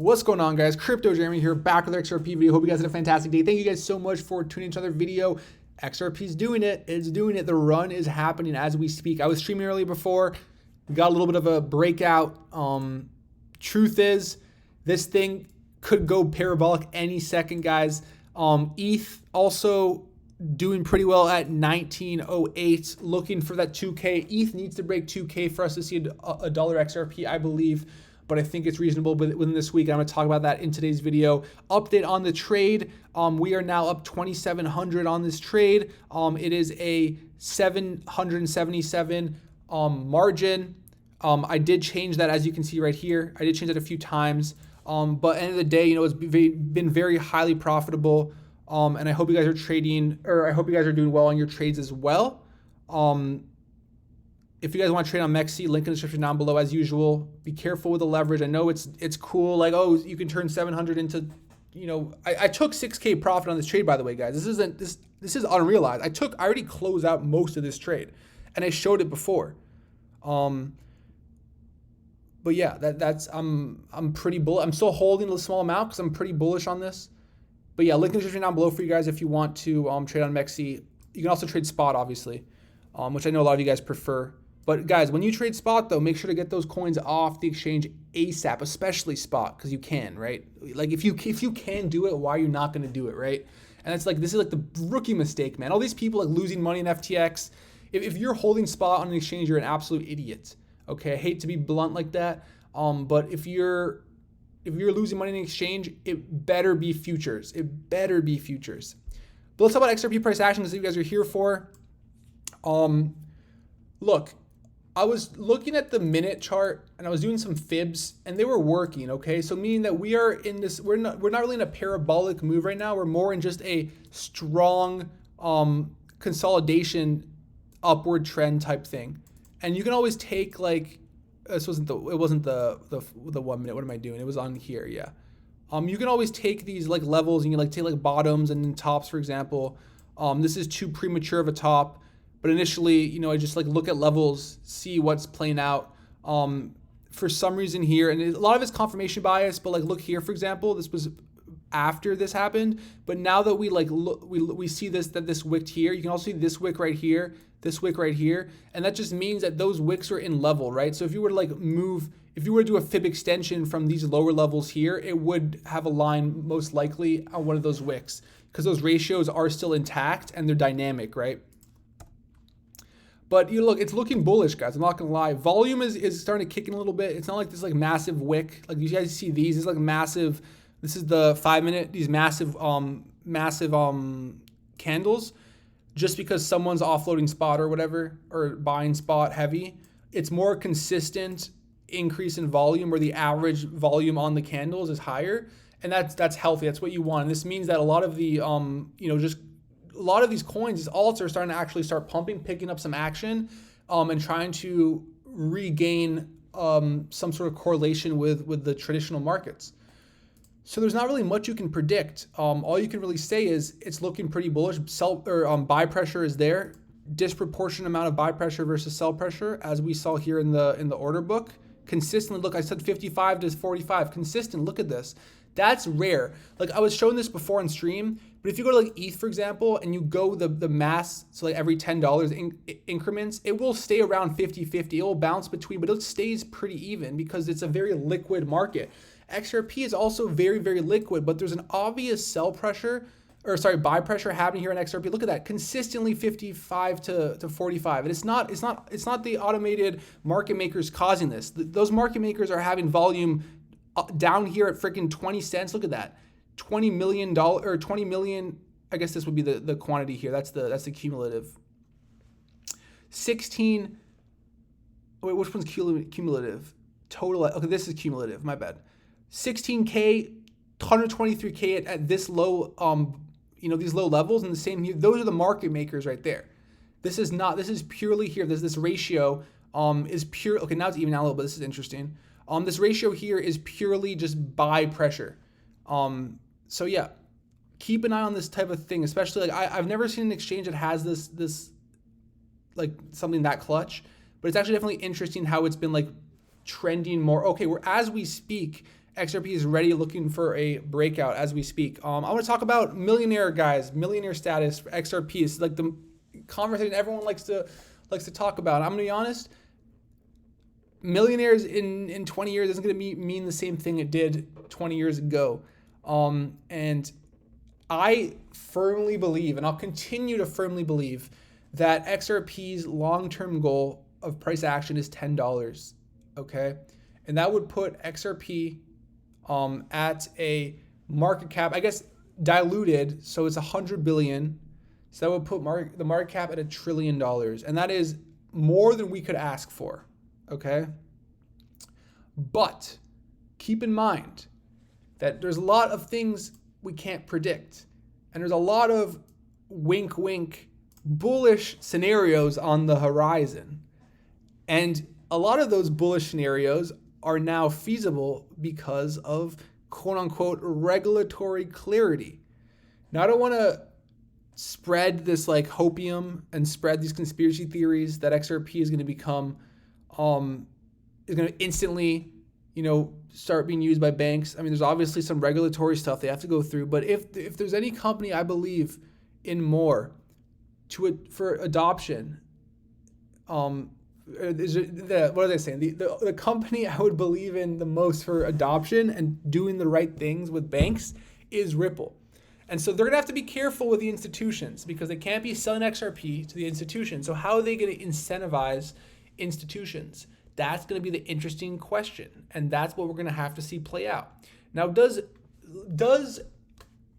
What's going on, guys? Crypto Jeremy here, back with our XRP video. Hope you guys had a fantastic day. Thank you guys so much for tuning into another video. XRP's doing it. It's doing it. The run is happening as we speak. I was streaming earlier before. We got a little bit of a breakout. Truth is, this thing could go parabolic any second, guys. ETH also doing pretty well at 1908, looking for that 2K. ETH needs to break 2K for us to see a dollar XRP, I believe. But I think it's reasonable within this week. I'm going to talk about that in today's video. Update on the trade. We are now up 2,700 on this trade. It is a 777 margin. I did change that, as you can see right here. I did change that a few times. But at the end of the day, it's been very highly profitable. And I hope you guys are trading, or I hope you guys are doing well on your trades as well. If you guys want to trade on MEXC, link in the description down below as usual. Be careful with the leverage. I know it's cool, like, oh, you can turn 700 into, I took 6K profit on this trade, by the way, guys. This is unrealized. I already closed out most of this trade, and I showed it before. But yeah, I'm pretty bullish. I'm still holding a small amount because I'm pretty bullish on this. But yeah, link in the description down below for you guys if you want to trade on MEXC. You can also trade spot, obviously, which I know a lot of you guys prefer. But guys, when you trade spot, though, make sure to get those coins off the exchange ASAP, especially spot, because you can, right? Like, if you can do it, why are you not going to do it, right? And it's like, this is like the rookie mistake, man. All these people like losing money in FTX. If you're holding spot on an exchange, you're an absolute idiot. Okay, I hate to be blunt like that, but if you're losing money in exchange, it better be futures. It better be futures. But let's talk about XRP price action, because you guys are here for. Look, I was looking at the minute chart and I was doing some fibs and they were working, okay? So meaning that we are in this, we're not really in a parabolic move right now. We're more in just a strong consolidation upward trend type thing. And you can always take, like, it wasn't the 1 minute. What am I doing? It was on here, yeah. You can always take these like levels and you like take like bottoms and then tops, for example. This is too premature of a top. But initially, I just like look at levels, see what's playing out. For some reason here, and a lot of it's confirmation bias, but like look here, for example, this was after this happened. But now that we like look, we see this wick here, you can also see this wick right here, this wick right here, and that just means that those wicks are in level, right? So if you were to like if you were to do a fib extension from these lower levels here, it would have a line most likely on one of those wicks, because those ratios are still intact and they're dynamic, right? But look, it's looking bullish, guys. I'm not gonna lie. Volume is starting to kick in a little bit. It's not like this like massive wick. Like you guys see these. It's like massive. This is the 5 minute. These massive candles. Just because someone's offloading spot or whatever, or buying spot heavy, it's more consistent increase in volume, where the average volume on the candles is higher, and that's healthy. That's what you want. And this means that a lot of the just a lot of these coins, these alts, are starting to actually start pumping, picking up some action, and trying to regain some sort of correlation with the traditional markets. So there's not really much you can predict. All you can really say is it's looking pretty bullish. Buy pressure is there, disproportionate amount of buy pressure versus sell pressure, as we saw here in the order book. Consistently, look, I said 55 to 45, consistent. Look at this. That's rare. Like I was showing this before on stream, but if you go to like ETH, for example, and you go the mass, so like every $10 increments, it will stay around 50-50. It will bounce between, but it stays pretty even because it's a very liquid market. XRP is also very, very liquid, but there's an obvious buy pressure happening here in XRP. Look at that, consistently 55 to 45. And it's not the automated market makers causing this. Those market makers are having volume down here at freaking 20 cents. Look at that, $20 million or 20 million. I guess this would be the quantity here. That's the cumulative. 16. Wait, which one's cumulative? Total. Okay, this is cumulative. My bad. 16K, 123K at this low. These low levels, and the same here. Those are the market makers right there. This is purely here. This ratio is pure. Okay, now it's even out a little bit. This is interesting. This ratio here is purely just buy pressure. So yeah, keep an eye on this type of thing, especially like I've never seen an exchange that has this like something that clutch, but it's actually definitely interesting how it's been like trending more. Okay, as we speak, XRP is ready, looking for a breakout as we speak. I want to talk about Millionaire, guys. Millionaire status for XRP. It's like the conversation everyone likes to talk about. I'm gonna be honest. Millionaires in 20 years isn't gonna mean the same thing it did 20 years ago. And I firmly believe, and I'll continue to firmly believe, that XRP's long-term goal of price action is $10. Okay, and that would put XRP at a market cap, I guess diluted, so it's 100 billion. So that would put the market cap at $1 trillion, and that is more than we could ask for. Okay, but keep in mind that there's a lot of things we can't predict, and there's a lot of wink wink bullish scenarios on the horizon, and a lot of those bullish scenarios are now feasible because of quote unquote regulatory clarity. Now, I don't want to spread this like hopium and spread these conspiracy theories that XRP is going to become is going to instantly, start being used by banks. I mean, there's obviously some regulatory stuff they have to go through, but if there's any company I believe in more for adoption, what are they saying? The company I would believe in the most for adoption and doing the right things with banks is Ripple. And so they're going to have to be careful with the institutions because they can't be selling XRP to the institutions. So how are they going to incentivize institutions? That's going to be the interesting question. And that's what we're going to have to see play out. Now, does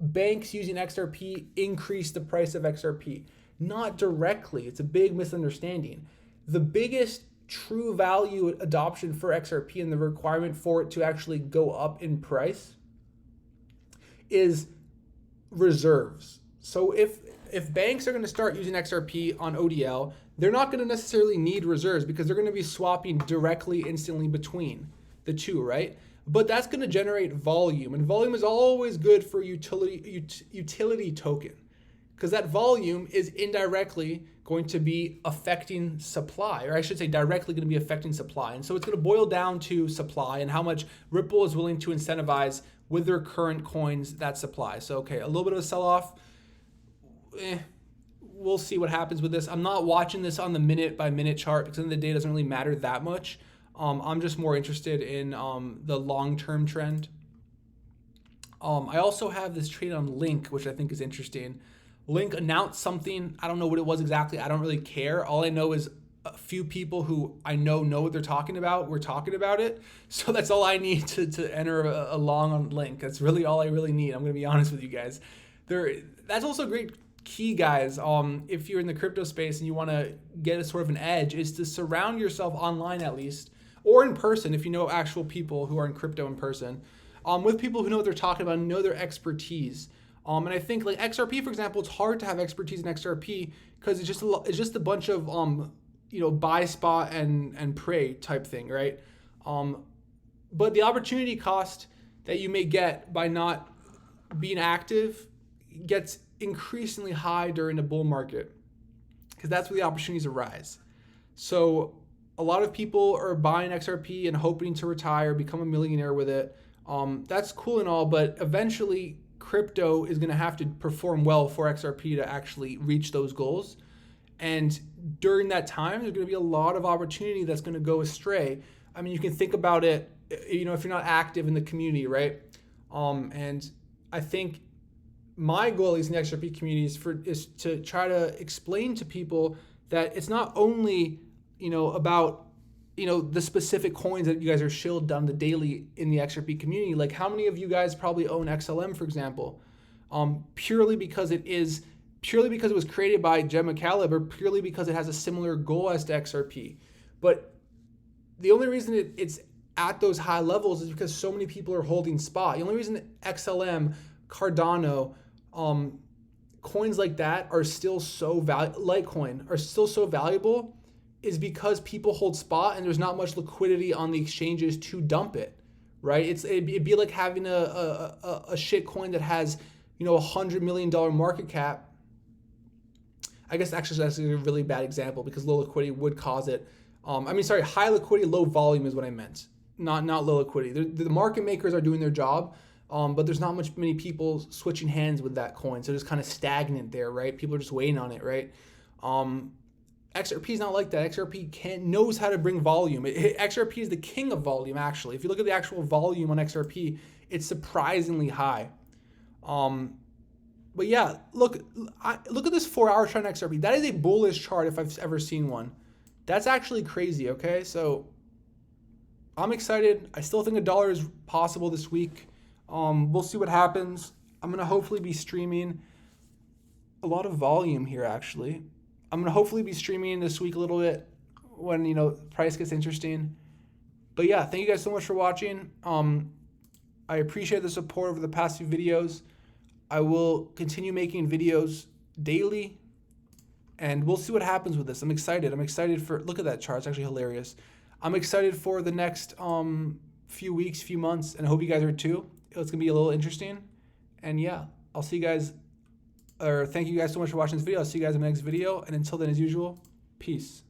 banks using XRP increase the price of XRP? Not directly. It's a big misunderstanding. The biggest true value adoption for XRP and the requirement for it to actually go up in price is reserves. So if banks are going to start using XRP on ODL, they're not going to necessarily need reserves because they're going to be swapping directly, instantly between the two, right? But that's going to generate volume, and volume is always good for utility token because that volume is indirectly going to be affecting supply, or I should say directly going to be affecting supply. And so it's going to boil down to supply and how much Ripple is willing to incentivize with their current coins that supply. So, okay, a little bit of a sell-off. We'll see what happens with this. I'm not watching this on the minute-by-minute chart because the day doesn't really matter that much. I'm just more interested in the long-term trend. I also have this trade on Link, which I think is interesting. Link announced something. I don't know what it was exactly. I don't really care. All I know is a few people who I know what they're talking about. We're talking about it. So that's all I need to enter a long on Link. That's really all I really need. I'm going to be honest with you guys. That's also a great key, guys. If you're in the crypto space and you want to get a sort of an edge, is to surround yourself online at least, or in person if you know actual people who are in crypto in person, with people who know what they're talking about and know their expertise. And I think like XRP, for example, it's hard to have expertise in XRP because it's just a bunch of buy spot and pray type thing, right? But the opportunity cost that you may get by not being active gets increasingly high during the bull market because that's where the opportunities arise. So a lot of people are buying XRP and hoping to retire, become a millionaire with it. That's cool and all, but eventually crypto is going to have to perform well for XRP to actually reach those goals. And during that time, there's going to be a lot of opportunity that's going to go astray. I mean, you can think about it, if you're not active in the community, right? And I think my goal, at least in the XRP community, is to try to explain to people that it's not only, about, the specific coins that you guys are shilled down the daily in the XRP community. Like how many of you guys probably own XLM, for example, purely because it was created by Jed McCaleb, or purely because it has a similar goal as to XRP. But the only reason it's at those high levels is because so many people are holding spot. The only reason that XLM, Cardano, coins like that are still so Litecoin are still so valuable is because people hold spot and there's not much liquidity on the exchanges to dump it, right? It'd be like having a shit coin that has, $100 million market cap. I guess actually that's a really bad example because low liquidity would cause it. High liquidity, low volume is what I meant. not low liquidity. The market makers are doing their job, but there's not many people switching hands with that coin, so it's kind of stagnant there, right? People are just waiting on it, right? XRP is not like that. XRP knows how to bring volume. XRP is the king of volume, actually. If you look at the actual volume on XRP, it's surprisingly high. But yeah, look at this 4-hour trend XRP. That is a bullish chart if I've ever seen one. That's actually crazy, okay? So I'm excited. I still think $1 is possible this week. We'll see what happens. I'm going to hopefully be streaming a lot of volume here, actually. I'm going to hopefully be streaming this week a little bit when, price gets interesting. But yeah, thank you guys so much for watching. I appreciate the support over the past few videos. I will continue making videos daily, and we'll see what happens with this. I'm excited. I'm excited for, look at that chart. It's actually hilarious. I'm excited for the next few weeks, few months, and I hope you guys are too. It's going to be a little interesting. And yeah, I'll see you guys, or thank you guys so much for watching this video. I'll see you guys in the next video. And until then, as usual, peace.